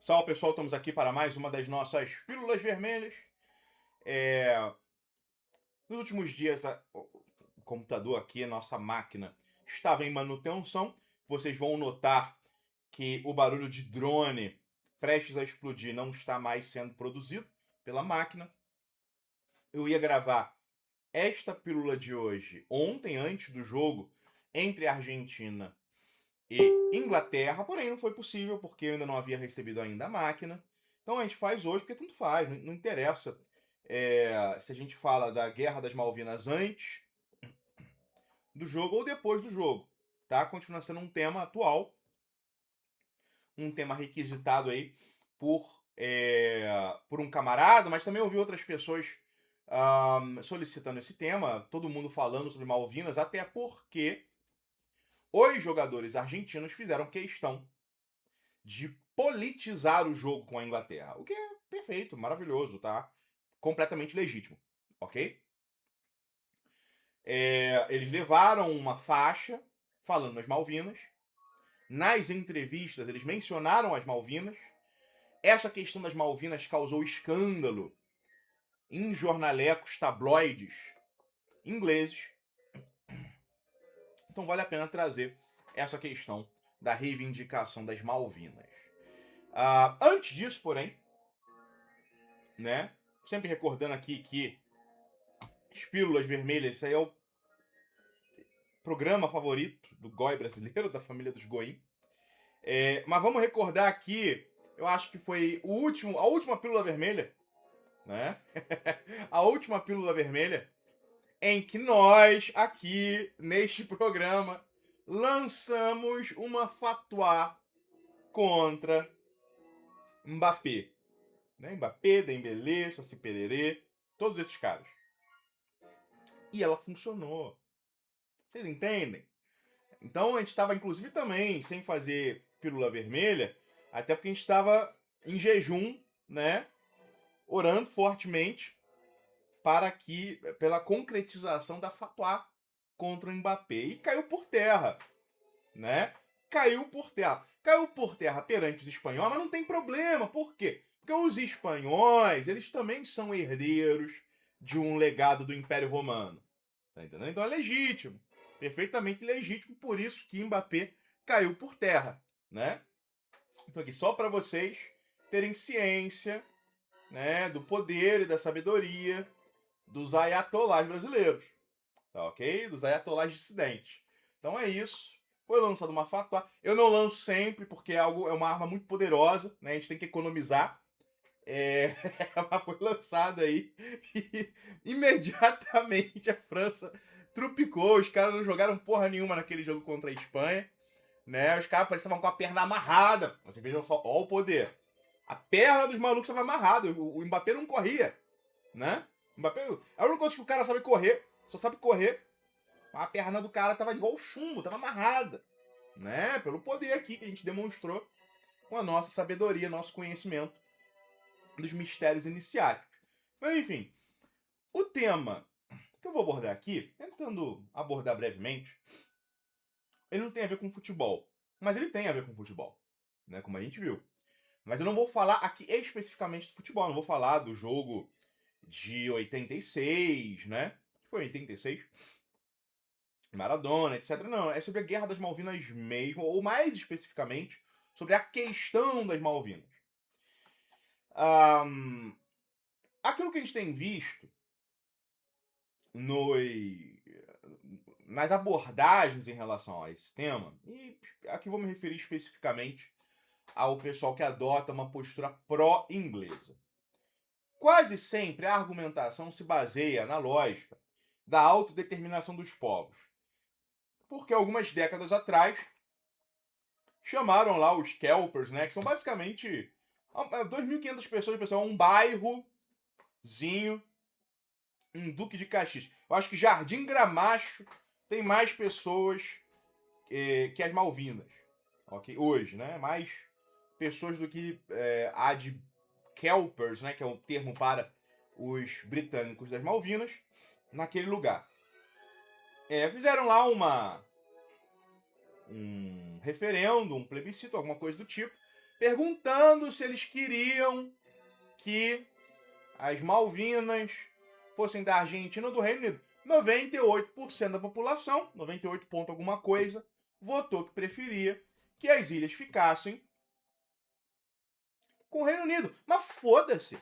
Salve pessoal, estamos aqui para mais uma das nossas pílulas vermelhas. É, Nos últimos dias, o computador aqui, a nossa máquina, estava em manutenção. Vocês vão notar que o barulho de drone prestes a explodir não está mais sendo produzido pela máquina. Eu ia gravar esta pílula de hoje ontem, antes do jogo entre Argentina e Inglaterra, porém não foi possível porque eu ainda não havia recebido ainda a máquina. Então a gente faz hoje porque tanto faz, não interessa se a gente fala da Guerra das Malvinas antes do jogo ou depois do jogo, tá? Continua sendo um tema atual, um tema requisitado aí por um camarada, mas também ouvi outras pessoas solicitando esse tema, todo mundo falando sobre Malvinas, até porque os jogadores argentinos fizeram questão de politizar o jogo com a Inglaterra. O que é perfeito, maravilhoso, tá? Completamente legítimo, ok? Eles levaram uma faixa falando das Malvinas. Nas entrevistas, eles mencionaram as Malvinas. Essa questão das Malvinas causou escândalo em jornalecos tabloides ingleses. Então vale a pena trazer essa questão da reivindicação das Malvinas. Antes disso, porém, né? Sempre recordando aqui que as pílulas vermelhas, isso aí é o programa favorito do Goi brasileiro, da família dos Goim. Mas vamos recordar aqui, eu acho que foi a última pílula vermelha, né? A última pílula vermelha em que nós, aqui neste programa, lançamos uma fatwa contra Mbappé. Né? Mbappé, Dembélé, Saci Pererê, todos esses caras. E ela funcionou. Vocês entendem? Então a gente estava, inclusive, também sem fazer pílula vermelha, até porque a gente estava em jejum, né? Orando fortemente pela concretização da fatwa contra o Mbappé. E caiu por terra, né? Caiu por terra. Caiu por terra perante os espanhóis, mas não tem problema. Por quê? Porque os espanhóis, eles também são herdeiros de um legado do Império Romano. Tá entendendo? Então é legítimo. Perfeitamente legítimo, por isso que Mbappé caiu por terra, né? Então aqui só para vocês terem ciência, né, do poder e da sabedoria dos ayatolás brasileiros, tá ok? Dos ayatolás dissidentes. Então é isso. Foi lançada uma fatwa. Eu não lanço sempre porque é uma arma muito poderosa, né? A gente tem que economizar. Ela foi lançada aí e imediatamente a França trupicou. Os caras não jogaram porra nenhuma naquele jogo contra a Espanha, né? Os caras pareciam com a perna amarrada. Vocês vejam só, ó o poder. A perna dos malucos estava amarrada. O Mbappé não corria, né? O Mbappé, a única coisa que o cara sabe correr, só sabe correr. A perna do cara tava igual chumbo, tava amarrada, né? Pelo poder aqui que a gente demonstrou com a nossa sabedoria, nosso conhecimento dos mistérios iniciáticos. Mas enfim, o tema que eu vou abordar aqui, tentando abordar brevemente, ele não tem a ver com futebol, mas ele tem a ver com futebol, né? Como a gente viu. Mas eu não vou falar aqui especificamente do futebol, não vou falar do jogo de 86, né? Foi 86, Maradona, etc. Não, é sobre a Guerra das Malvinas mesmo, ou mais especificamente, sobre a questão das Malvinas. Um, Aquilo que a gente tem visto nos, nas abordagens em relação a esse tema, e aqui vou me referir especificamente ao pessoal que adota uma postura pró-inglesa. Quase sempre a argumentação se baseia na lógica da autodeterminação dos povos. Porque algumas décadas atrás chamaram lá os Kelpers, né, que são basicamente 2.500 pessoas, pessoal, um bairrozinho em Duque de Caxias. Eu acho que Jardim Gramacho tem mais pessoas que as Malvinas, ok? Hoje, né? Mais pessoas do que a de Kelpers, né? Que é o termo para os britânicos das Malvinas, naquele lugar. Fizeram lá um referendo, um plebiscito, alguma coisa do tipo, perguntando se eles queriam que as Malvinas fossem da Argentina ou do Reino Unido. 98% da população, 98 ponto alguma coisa, votou que preferia que as ilhas ficassem com o Reino Unido. Mas foda-se.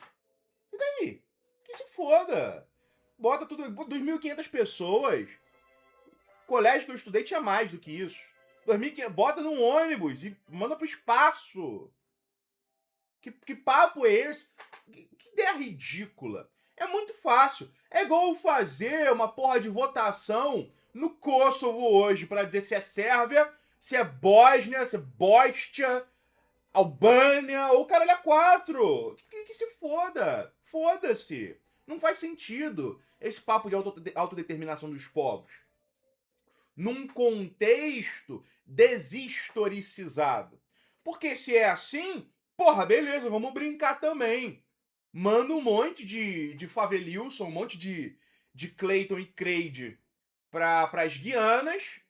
E daí? Que se foda. Bota tudo, 2.500 pessoas. Colégio que eu estudei tinha mais do que isso. 2.500, bota num ônibus e manda pro espaço. Que papo é esse? Que ideia ridícula. É muito fácil. É igual fazer uma porra de votação no Kosovo hoje pra dizer se é Sérvia, se é Bósnia, se é Bóstia, Albânia ou caralho a quatro. Que se foda. Foda-se. Não faz sentido esse papo de autodeterminação dos povos. Num contexto deshistoricizado. Porque se é assim, porra, beleza, vamos brincar também. Manda um monte de Favelilson, um monte de Clayton e Creide para as Guianas.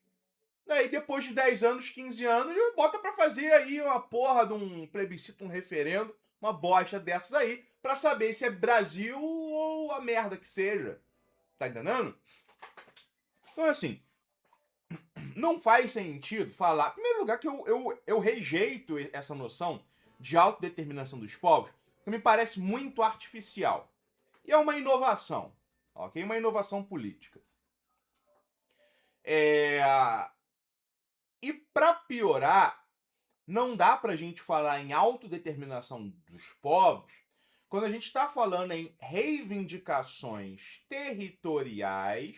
Daí depois de 10 anos, 15 anos, bota pra fazer aí uma porra de um plebiscito, um referendo, uma bosta dessas aí, pra saber se é Brasil ou a merda que seja. Tá entendendo? Então assim, não faz sentido falar. Em primeiro lugar, que eu rejeito essa noção de autodeterminação dos povos, que me parece muito artificial. E é uma inovação, ok? Uma inovação política. E para piorar, não dá pra gente falar em autodeterminação dos povos quando a gente está falando em reivindicações territoriais,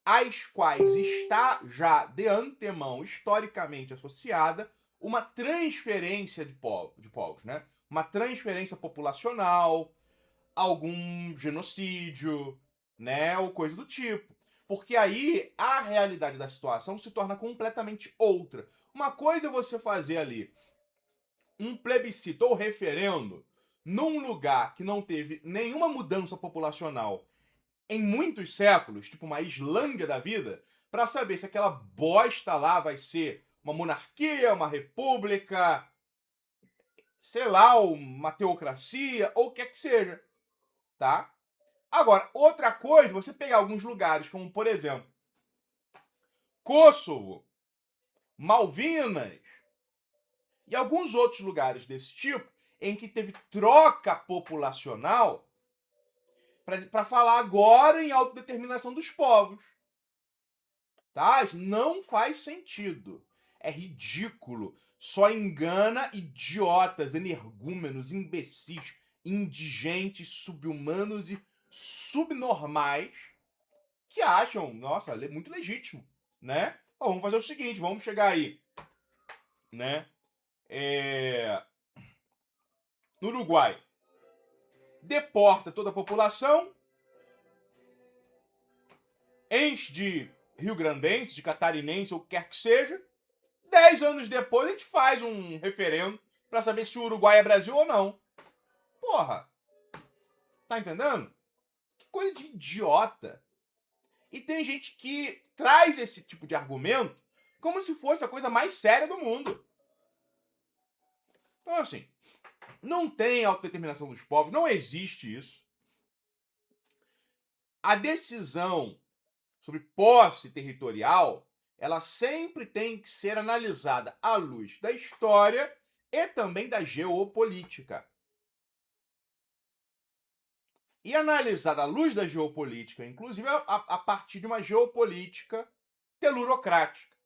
às quais está já de antemão historicamente associada uma transferência de povos, né? Uma transferência populacional, algum genocídio, né? Ou coisa do tipo. Porque aí a realidade da situação se torna completamente outra. Uma coisa é você fazer ali um plebiscito ou referendo num lugar que não teve nenhuma mudança populacional em muitos séculos, tipo uma Islândia da vida, para saber se aquela bosta lá vai ser uma monarquia, uma república, sei lá, uma teocracia, ou o que é que seja, tá? Agora, outra coisa, você pegar alguns lugares, como por exemplo, Kosovo, Malvinas e alguns outros lugares desse tipo, em que teve troca populacional, para falar agora em autodeterminação dos povos. Tá? Isso não faz sentido. É ridículo. Só engana idiotas, energúmenos, imbecis, indigentes, subhumanos e subnormais que acham, nossa, é muito legítimo, né? Ó, vamos fazer o seguinte, vamos chegar aí, né? No Uruguai, deporta toda a população, enche de rio-grandense, de catarinense ou o que quer que seja. 10 anos depois a gente faz um referendo pra saber se o Uruguai é Brasil ou não. Porra. Tá entendendo? Que coisa de idiota. E tem gente que traz esse tipo de argumento como se fosse a coisa mais séria do mundo. Então, assim, não tem autodeterminação dos povos, não existe isso. A decisão sobre posse territorial, ela sempre tem que ser analisada à luz da história e também da geopolítica. E analisada à luz da geopolítica, inclusive a partir de uma geopolítica telurocrática,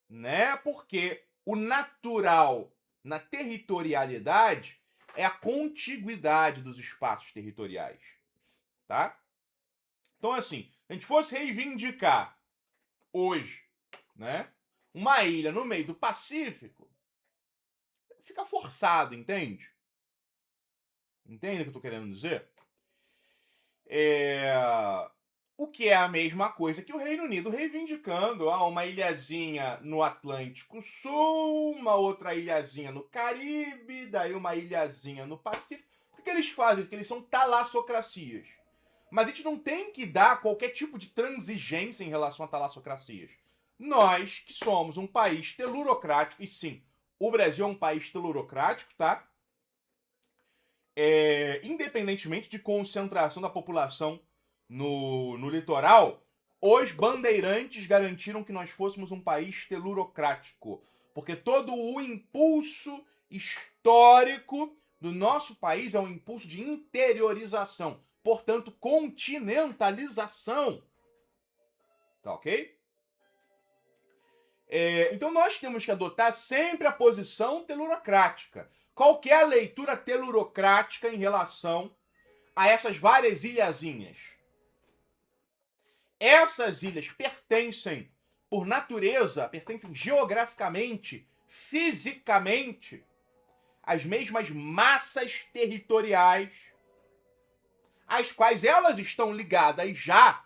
né? Porque o natural na territorialidade é a contiguidade dos espaços territoriais, tá? Então, assim, se a gente fosse reivindicar hoje, né, uma ilha no meio do Pacífico, fica forçado, entende? Entende o que eu tô querendo dizer? O que é a mesma coisa que o Reino Unido reivindicando uma ilhazinha no Atlântico Sul, uma outra ilhazinha no Caribe, daí uma ilhazinha no Pacífico. O que eles fazem? Porque eles são talassocracias. Mas a gente não tem que dar qualquer tipo de transigência em relação a talassocracias. Nós, que somos um país telurocrático, e sim, o Brasil é um país telurocrático, tá? Independentemente de concentração da população no litoral, os bandeirantes garantiram que nós fôssemos um país telurocrático, porque todo o impulso histórico do nosso país é um impulso de interiorização, portanto, continentalização. Tá ok? Então nós temos que adotar sempre a posição telurocrática. Qual que é a leitura telurocrática em relação a essas várias ilhazinhas? Essas ilhas pertencem, por natureza, pertencem geograficamente, fisicamente, às mesmas massas territoriais, às quais elas estão ligadas já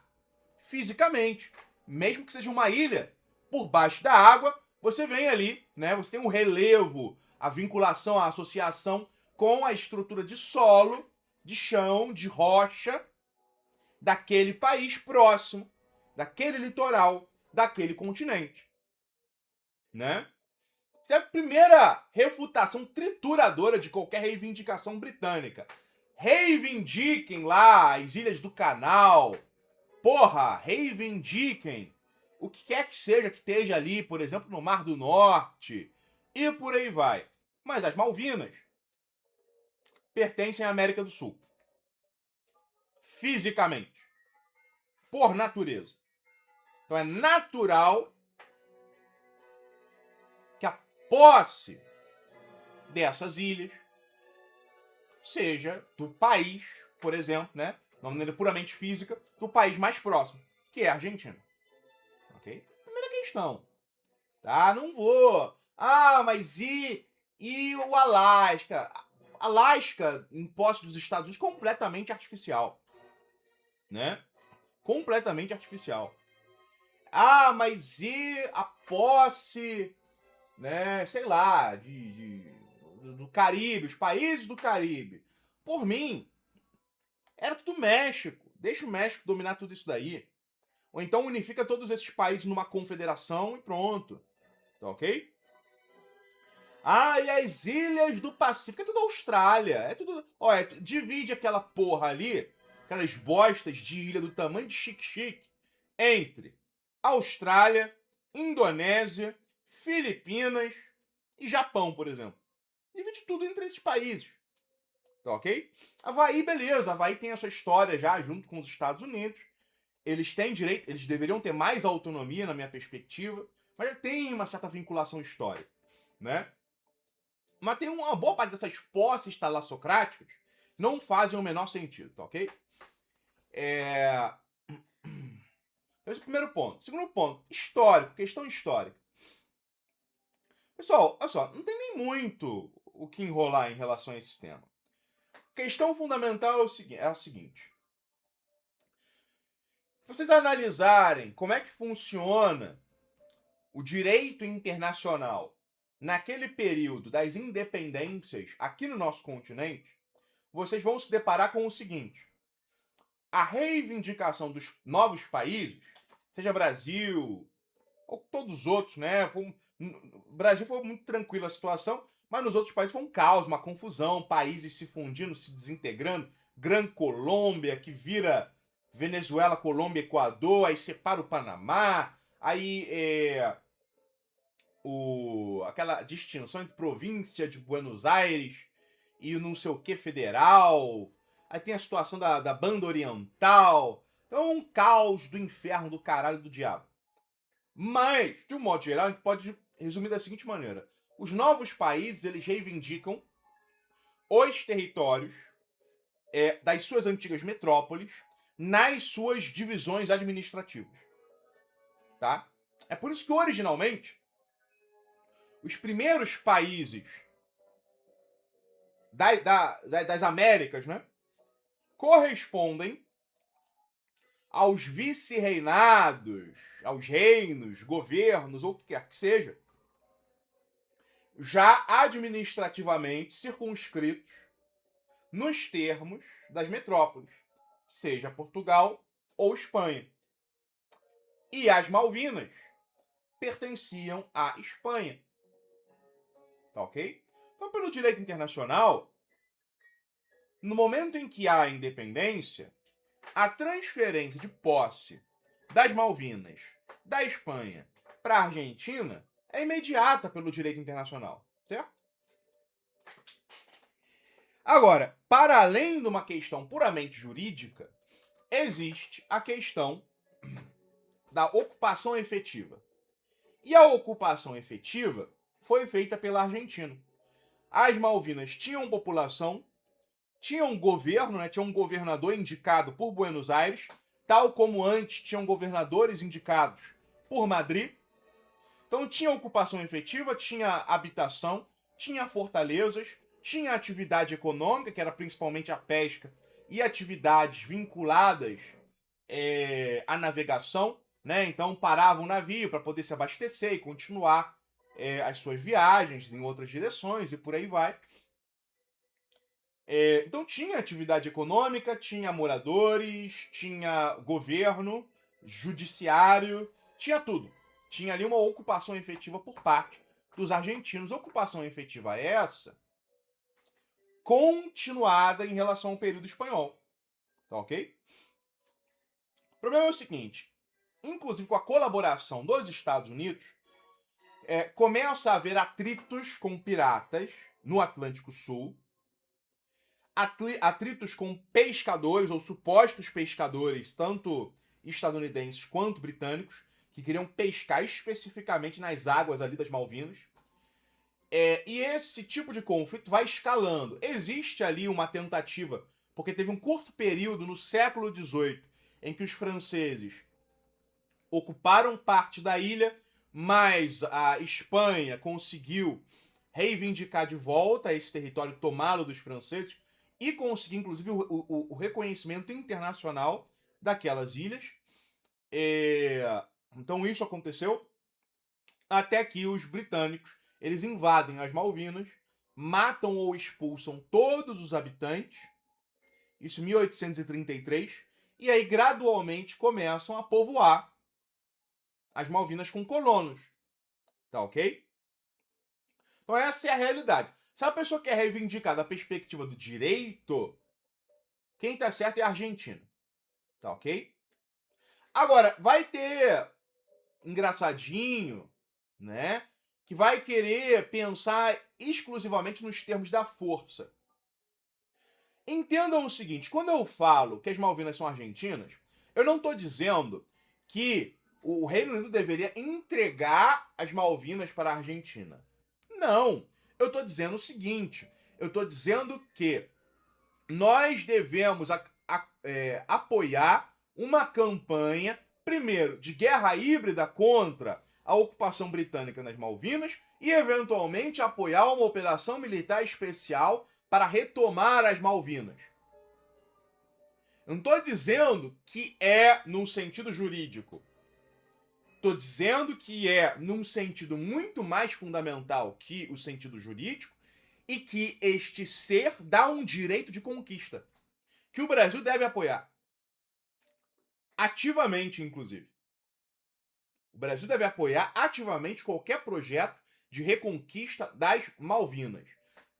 fisicamente. Mesmo que seja uma ilha por baixo da água, você vem ali, né? Você tem um relevo, a vinculação, a associação com a estrutura de solo, de chão, de rocha daquele país próximo, daquele litoral, daquele continente, né? Essa é a primeira refutação trituradora de qualquer reivindicação britânica. Reivindiquem lá as Ilhas do Canal. Porra, reivindiquem o que quer que seja que esteja ali, por exemplo, no Mar do Norte, e por aí vai. Mas as Malvinas pertencem à América do Sul. Fisicamente. Por natureza. Então é natural que a posse dessas ilhas seja do país, por exemplo, né, de uma maneira puramente física, do país mais próximo, que é a Argentina. Ok? Primeira questão. Tá? Não vou. Ah, mas e o Alasca? Alasca, em posse dos Estados Unidos, completamente artificial. Né? Completamente artificial. Ah, mas e a posse, né, sei lá, do Caribe, os países do Caribe? Por mim, era tudo México. Deixa o México dominar tudo isso daí. Ou então unifica todos esses países numa confederação e pronto. Tá ok? Ah, e as ilhas do Pacífico? É tudo Austrália. É tudo. Olha, divide aquela porra ali, aquelas bostas de ilha do tamanho de Chique-Chique, entre Austrália, Indonésia, Filipinas e Japão, por exemplo. Divide tudo entre esses países. Tá ok? Havaí, beleza. Havaí tem a sua história já, junto com os Estados Unidos. Eles têm direito, eles deveriam ter mais autonomia, na minha perspectiva, mas já tem uma certa vinculação histórica, né? Mas tem uma boa parte dessas posses talassocráticas que não fazem o menor sentido, tá ok? Esse é o primeiro ponto. Segundo ponto, histórico, questão histórica. Pessoal, olha só, não tem nem muito o que enrolar em relação a esse tema. Questão fundamental é a seguinte. Se vocês analisarem como é que funciona o direito internacional naquele período das independências aqui no nosso continente, vocês vão se deparar com o seguinte. A reivindicação dos novos países, seja Brasil ou todos os outros, né? O Brasil foi muito tranquila a situação, mas nos outros países foi um caos, uma confusão, países se fundindo, se desintegrando. Gran Colômbia, que vira Venezuela, Colômbia, Equador, aí separa o Panamá, aí aquela distinção entre província de Buenos Aires e não sei o que federal. Aí tem a situação da banda oriental. Então é um caos do inferno, do caralho, do diabo. Mas, de um modo geral, a gente pode resumir da seguinte maneira. Os novos países, eles reivindicam os territórios das suas antigas metrópoles nas suas divisões administrativas. Tá? É por isso que, originalmente, os primeiros países das Américas, né, correspondem aos vice-reinados, aos reinos, governos, ou o que quer que seja, já administrativamente circunscritos nos termos das metrópoles, seja Portugal ou Espanha. E as Malvinas pertenciam à Espanha. tá ok? Então, pelo direito internacional, no momento em que há a independência, a transferência de posse das Malvinas da Espanha para a Argentina é imediata pelo direito internacional, certo? Agora, para além de uma questão puramente jurídica, existe a questão da ocupação efetiva. E a ocupação efetiva foi feita pela Argentina. As Malvinas tinham população, tinham um governo, né, tinha um governador indicado por Buenos Aires, tal como antes tinham governadores indicados por Madrid. Então tinha ocupação efetiva, tinha habitação, tinha fortalezas, tinha atividade econômica, que era principalmente a pesca, e atividades vinculadas à navegação, né? Então parava o navio para poder se abastecer e continuar as suas viagens em outras direções e por aí vai. Então tinha atividade econômica, tinha moradores, tinha governo, judiciário, tinha tudo. Tinha ali uma ocupação efetiva por parte dos argentinos. Ocupação efetiva essa continuada em relação ao período espanhol. Tá ok? O problema é o seguinte: inclusive com a colaboração dos Estados Unidos, começa a haver atritos com piratas no Atlântico Sul, atritos com pescadores ou supostos pescadores, tanto estadunidenses quanto britânicos, que queriam pescar especificamente nas águas ali das Malvinas. E esse tipo de conflito vai escalando. Existe ali uma tentativa, porque teve um curto período no século XVIII em que os franceses ocuparam parte da ilha, mas a Espanha conseguiu reivindicar de volta esse território, tomá-lo dos franceses, e conseguir, inclusive, o reconhecimento internacional daquelas ilhas. Então isso aconteceu até que os britânicos eles invadem as Malvinas, matam ou expulsam todos os habitantes, isso em 1833, e aí gradualmente começam a povoar as Malvinas com colonos, tá ok? Então essa é a realidade. Se a pessoa quer reivindicar da perspectiva do direito, quem tá certo é a Argentina, tá ok? Agora, vai ter engraçadinho, né, que vai querer pensar exclusivamente nos termos da força. Entendam o seguinte, quando eu falo que as Malvinas são argentinas, eu não estou dizendo que o Reino Unido deveria entregar as Malvinas para a Argentina. Não, eu estou dizendo o seguinte, eu estou dizendo que nós devemos apoiar uma campanha, primeiro, de guerra híbrida contra a ocupação britânica nas Malvinas e, eventualmente, apoiar uma operação militar especial para retomar as Malvinas. Eu não estou dizendo que é num sentido jurídico. Estou dizendo que é num sentido muito mais fundamental que o sentido jurídico e que este ser dá um direito de conquista que o Brasil deve apoiar. Ativamente, inclusive. O Brasil deve apoiar ativamente qualquer projeto de reconquista das Malvinas.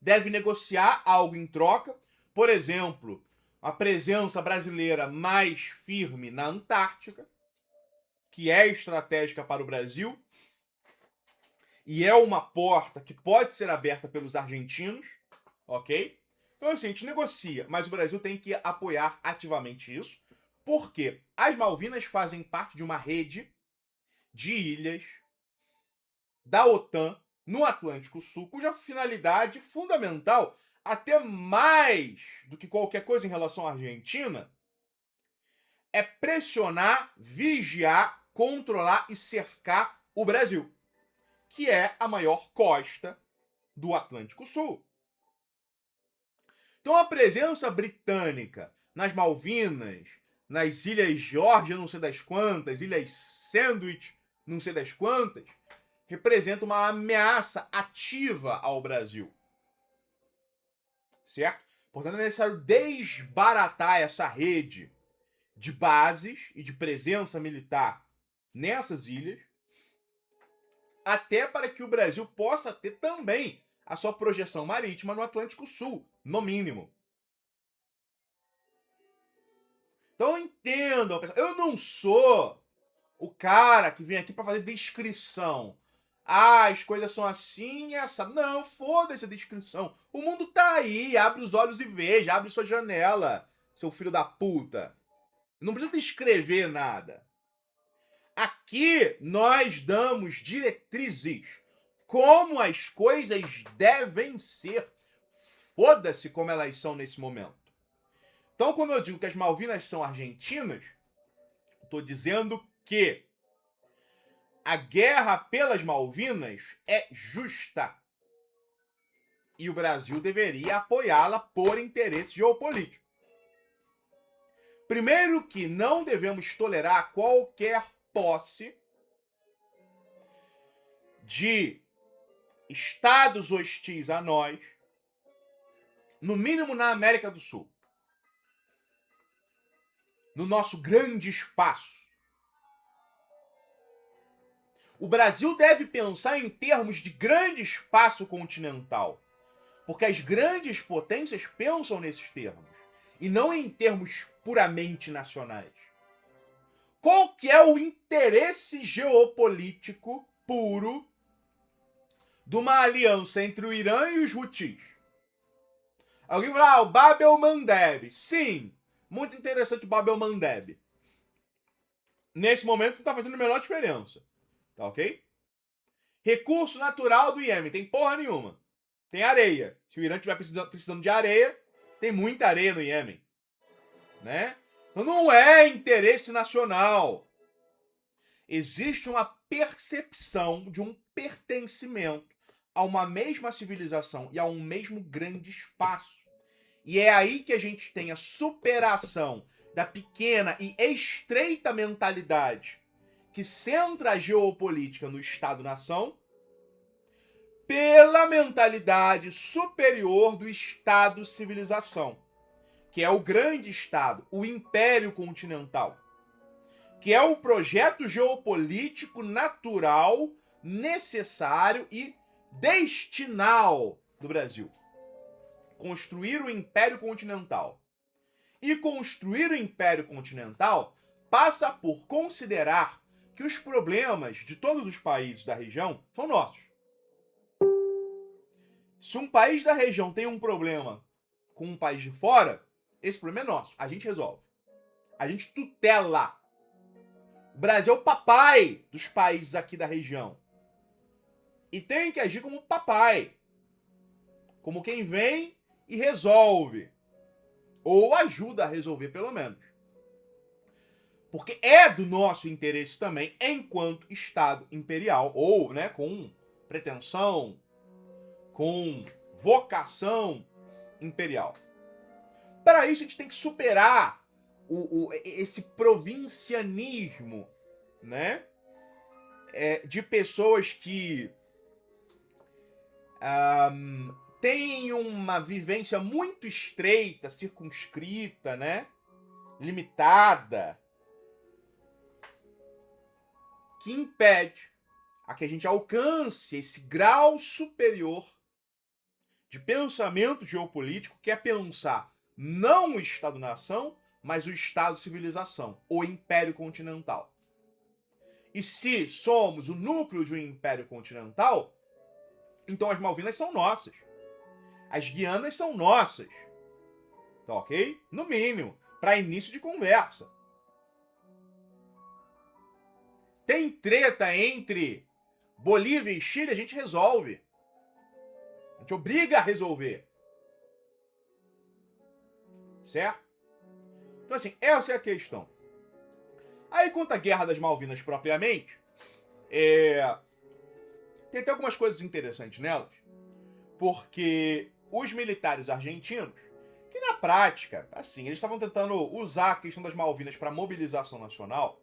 Deve negociar algo em troca, por exemplo, a presença brasileira mais firme na Antártica, que é estratégica para o Brasil, e é uma porta que pode ser aberta pelos argentinos, ok? Então, assim, a gente negocia, mas o Brasil tem que apoiar ativamente isso, porque as Malvinas fazem parte de uma rede de ilhas da OTAN no Atlântico Sul, cuja finalidade fundamental, até mais do que qualquer coisa em relação à Argentina, é pressionar, vigiar, controlar e cercar o Brasil, que é a maior costa do Atlântico Sul. Então a presença britânica nas Malvinas, nas Ilhas Geórgia, não sei das quantas, Ilhas Sandwich, não sei das quantas, representa uma ameaça ativa ao Brasil. Certo? Portanto, é necessário desbaratar essa rede de bases e de presença militar nessas ilhas, até para que o Brasil possa ter também a sua projeção marítima no Atlântico Sul, no mínimo. Então entendam, pessoal, eu não sou o cara que vem aqui para fazer descrição. Ah, as coisas são assim, essa. Não, foda-se a descrição. O mundo tá aí, abre os olhos e veja, abre sua janela, seu filho da puta. Não precisa descrever nada. Aqui nós damos diretrizes. Como as coisas devem ser. Foda-se como elas são nesse momento. Então, quando eu digo que as Malvinas são argentinas, estou dizendo que a guerra pelas Malvinas é justa. E o Brasil deveria apoiá-la por interesse geopolítico. Primeiro que não devemos tolerar qualquer posse de estados hostis a nós, no mínimo na América do Sul. No nosso grande espaço. O Brasil deve pensar em termos de grande espaço continental, porque as grandes potências pensam nesses termos, e não em termos puramente nacionais. Qual que é o interesse geopolítico puro de uma aliança entre o Irã e os Houthis? Alguém fala, o Bab el-Mandeb. Sim, muito interessante o Bab el-Mandeb. Nesse momento não está fazendo a menor diferença. Tá ok? Recurso natural do Iêmen. Tem porra nenhuma. Tem areia. Se o Irã estiver precisando de areia, tem muita areia no Iêmen. Né? Então não é interesse nacional. Existe uma percepção de um pertencimento a uma mesma civilização e a um mesmo grande espaço. E é aí que a gente tem a superação da pequena e estreita mentalidade que centra a geopolítica no Estado-nação pela mentalidade superior do Estado-civilização, que é o grande Estado, o Império Continental, que é o projeto geopolítico natural, necessário e destinal do Brasil. Construir o Império Continental. E construir o Império Continental passa por considerar que os problemas de todos os países da região são nossos. Se um país da região tem um problema com um país de fora, esse problema é nosso. A gente resolve. A gente tutela. O Brasil é o papai dos países aqui da região. E tem que agir como papai. Como quem vem e resolve. Ou ajuda a resolver, pelo menos. Porque é do nosso interesse também, enquanto Estado imperial, ou né, com pretensão, com vocação imperial. Para isso, a gente tem que superar esse provincianismo, né, de pessoas que têm uma vivência muito estreita, circunscrita, né, limitada, que impede a que a gente alcance esse grau superior de pensamento geopolítico, que é pensar não o Estado-nação, mas o Estado-civilização, o Império Continental. E se somos o núcleo de um Império Continental, então as Malvinas são nossas. As Guianas são nossas. Tá ok? No mínimo, para início de conversa. Tem treta entre Bolívia e Chile, a gente resolve. A gente obriga a resolver. Certo? Então, assim, essa é a questão. Aí, quanto à Guerra das Malvinas propriamente, tem até algumas coisas interessantes nelas, porque os militares argentinos, que na prática, assim, eles estavam tentando usar a questão das Malvinas para mobilização nacional,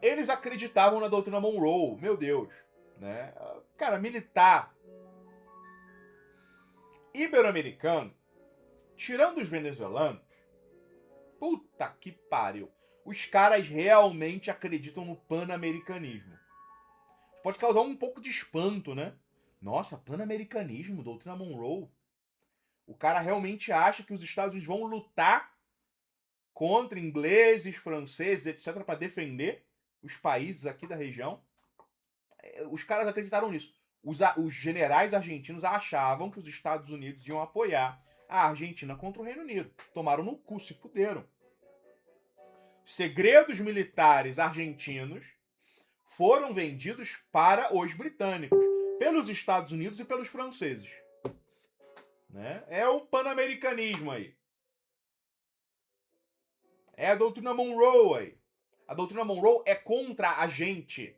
eles acreditavam na doutrina Monroe, meu Deus, né? Cara, militar ibero-americano, tirando os venezuelanos, puta que pariu, os caras realmente acreditam no pan-americanismo. Pode causar um pouco de espanto, né? Nossa, pan-americanismo, doutrina Monroe. O cara realmente acha que os Estados Unidos vão lutar contra ingleses, franceses, etc., para defender os países aqui da região. Os caras acreditaram nisso. Os generais argentinos achavam que os Estados Unidos iam apoiar a Argentina contra o Reino Unido. Tomaram no cu, se fuderam. Segredos militares argentinos foram vendidos para os britânicos, pelos Estados Unidos e pelos franceses. Né? É o pan-americanismo aí. É a doutrina Monroe aí. A doutrina Monroe é contra a gente.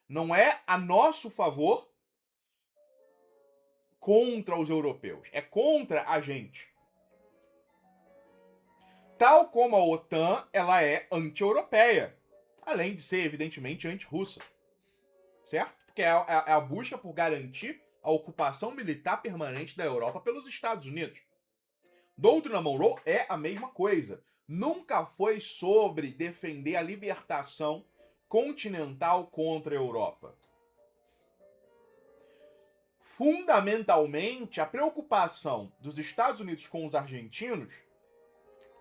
Não é a nosso favor contra os europeus. É contra a gente. Tal como a OTAN, ela é anti-europeia. Além de ser, evidentemente, anti-russa. Certo? Porque é a busca por garantir a ocupação militar permanente da Europa pelos Estados Unidos. Doutrina Monroe é a mesma coisa. Nunca foi sobre defender a libertação continental contra a Europa. Fundamentalmente, a preocupação dos Estados Unidos com os argentinos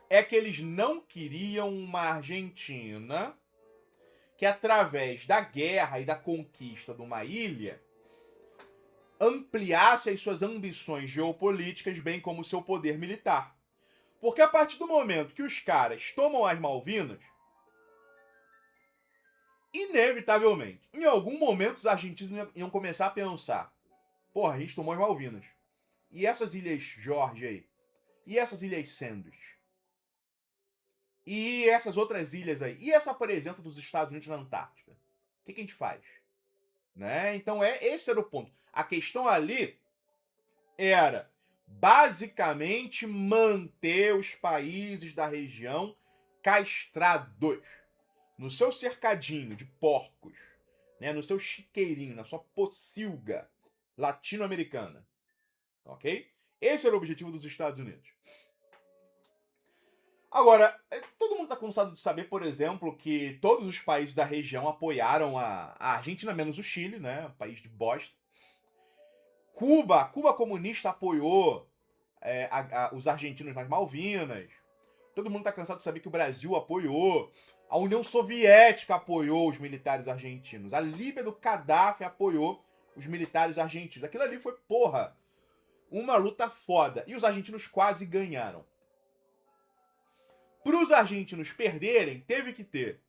é que eles não queriam uma Argentina que, através da guerra e da conquista de uma ilha, ampliasse as suas ambições geopolíticas, bem como o seu poder militar. Porque a partir do momento que os caras tomam as Malvinas, inevitavelmente, em algum momento os argentinos iam começar a pensar: porra, a gente tomou as Malvinas. E essas ilhas Jorge aí? E essas ilhas Sandwich? E essas outras ilhas aí? E essa presença dos Estados Unidos na Antártida? O que a gente faz? Né? Então esse era o ponto. A questão ali era basicamente manter os países da região castrados no seu cercadinho de porcos, né? No seu chiqueirinho, na sua pocilga latino-americana. Ok? Esse era o objetivo dos Estados Unidos. Agora, todo mundo está cansado de saber, por exemplo, que todos os países da região apoiaram a Argentina, menos o Chile, né? Um país de bosta. Cuba comunista apoiou os argentinos nas Malvinas. Todo mundo está cansado de saber que o Brasil apoiou. A União Soviética apoiou os militares argentinos. A Líbia do Gaddafi apoiou os militares argentinos. Aquilo ali foi, porra, uma luta foda. E os argentinos quase ganharam. Para os argentinos perderem, teve que ter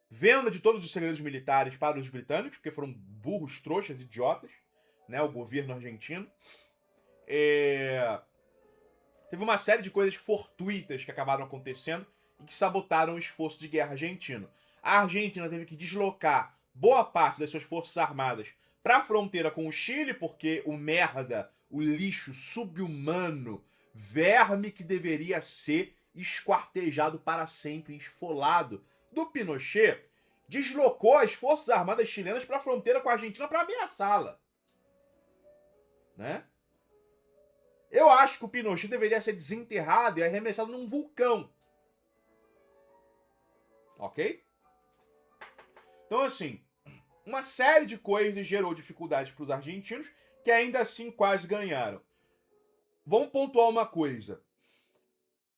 venda de todos os segredos militares para os britânicos, porque foram burros, trouxas, idiotas, né? O governo argentino. Teve uma série de coisas fortuitas que acabaram acontecendo e que sabotaram o esforço de guerra argentino. A Argentina teve que deslocar boa parte das suas forças armadas para a fronteira com o Chile, porque o merda, o lixo subhumano, verme que deveria ser esquartejado para sempre, esfolado, do Pinochet, deslocou as forças armadas chilenas para a fronteira com a Argentina para ameaçá-la. Né? Eu acho que o Pinochet deveria ser desenterrado e arremessado num vulcão. Ok? Então, assim, uma série de coisas gerou dificuldades para os argentinos, que ainda assim quase ganharam. Vamos pontuar uma coisa.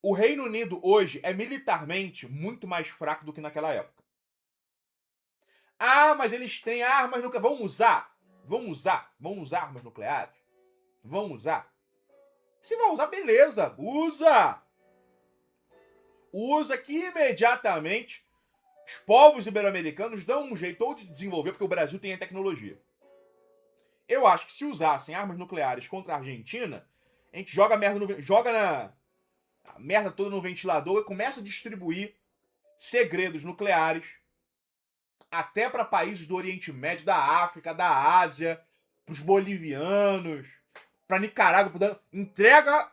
O Reino Unido hoje é militarmente muito mais fraco do que naquela época. Ah, mas eles têm armas nucleares. Vamos usar armas nucleares. Vamos usar. Se vai usar, beleza. Usa. Usa que imediatamente os povos ibero-americanos dão um jeito ou de desenvolver, porque o Brasil tem a tecnologia. Eu acho que se usassem armas nucleares contra a Argentina, a gente joga a merda toda no ventilador e começa a distribuir segredos nucleares até para países do Oriente Médio, da África, da Ásia, para os bolivianos, para Nicarágua. Entrega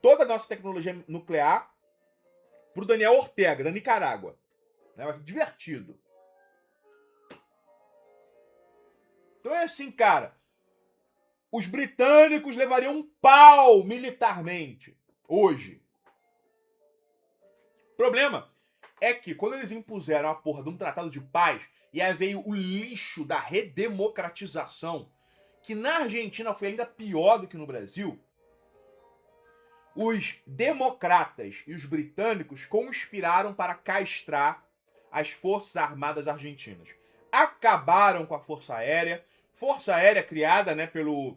toda a nossa tecnologia nuclear pro Daniel Ortega, da Nicarágua. Vai ser divertido. Então é assim, cara. Os britânicos levariam um pau militarmente hoje. O problema é que quando eles impuseram a porra de um tratado de paz, E aí veio o lixo da redemocratização, que na Argentina foi ainda pior do que no Brasil. Os democratas e os britânicos conspiraram para castrar as forças armadas argentinas. Acabaram com a Força Aérea criada, né, pelo...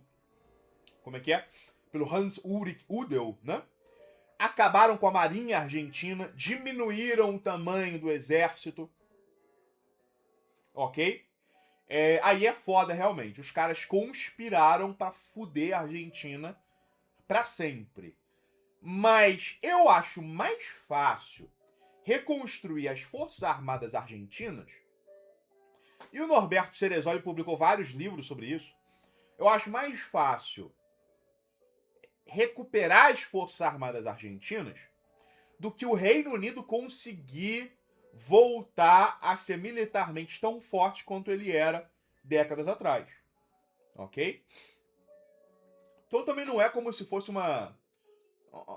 Como é que é? Pelo Hans-Ulrich Udell, né? Acabaram com a Marinha Argentina, diminuíram o tamanho do exército, ok? Aí é foda realmente. Os caras conspiraram pra fuder a Argentina pra sempre. Mas eu acho mais fácil reconstruir as Forças Armadas Argentinas, e o Norberto Ceresoli publicou vários livros sobre isso. Eu acho mais fácil recuperar as Forças Armadas Argentinas do que o Reino Unido conseguir voltar a ser militarmente tão forte quanto ele era décadas atrás. Ok? Então também não é como se fosse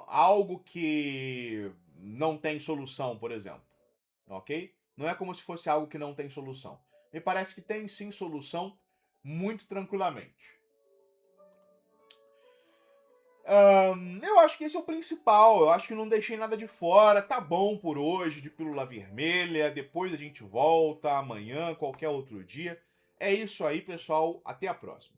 algo que não tem solução, por exemplo. Ok? Não é como se fosse algo que não tem solução. Me parece que tem sim solução muito tranquilamente. Eu acho que esse é o principal. Eu acho que não deixei nada de fora. Tá bom por hoje, de Pílula Vermelha. Depois a gente volta amanhã, qualquer outro dia. É isso aí, pessoal. Até a próxima.